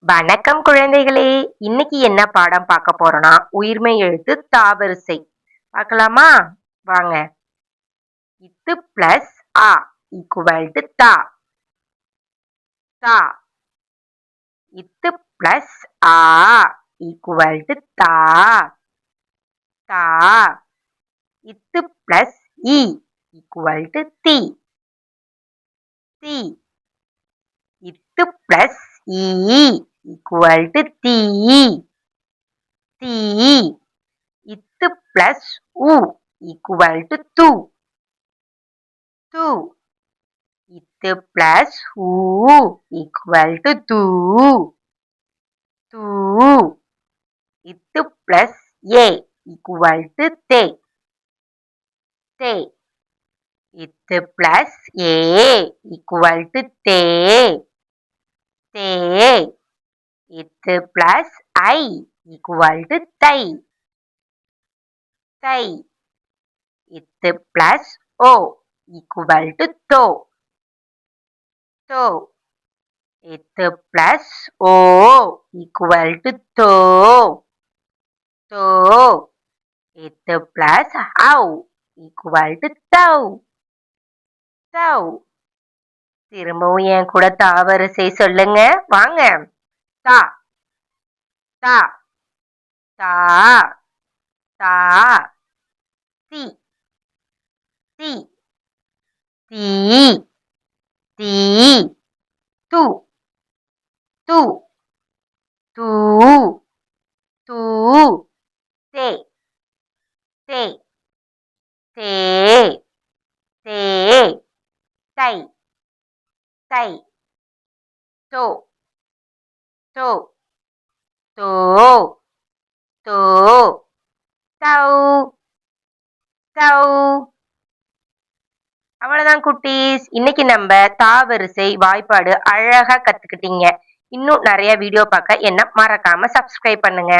வணக்கம் குழந்தைகளே! இன்னைக்கு என்ன பாடம் பார்க்க போறோம்னா, உயிர்மெய் எழுத்து தாவரிசை. பார்க்கலாமா? வாங்க. இத்து பிளஸ் ஆ ஈக்குவல் டு தா. தா. இத்து பிளஸ் ஆ ஈக்குவல் டு தா. தா. இத்து பிளஸ் இ ஈக்குவல் டு தி. தி. இத்து பிளஸ் ஈ ஈக்குவல் டு தீ. தீ. இத்து பிளஸ் உ ஈக்குவல் டு து. து. இத்து பிளஸ் ஊ ஈக்குவல் டு தூ. தூ. இத்து பிளஸ் ஏ ஈக்குவல் டு தே. தே. இத்து பிளஸ் ஏ ஈக்குவல் டு தே. தே. இத்து பிளஸ் ஐ ஈக்குவல் டு தை. தை. இத்து பிளஸ் ஓ ஈக்குவல் டு தோ. தோ. இத்து பிளஸ் ஓ ஈக்குவல் டு தோ. தோ. இத்து பிளஸ் ஔ ஈக்குவல் டு தௌ. தௌ. திரும்பவும் என் கூட தாவரிசை சொல்லுங்க. வாங்க. தா. தா. தா. தா. தி. தி. தீ. தீ. து. து. தூ. தூ. தே. தே. தே. தே. தை. தை. தோ. தோ. தோ. தோ. தௌ. தௌ. அவ்வளவுதான் குட்டீஸ். இன்னைக்கு நம்ம தாவரிசை வாய்ப்பாடு அழகா கத்துக்கிட்டீங்க. இன்னும் நிறைய வீடியோ பார்க்க என்ன மறக்காம சப்ஸ்கிரைப் பண்ணுங்க.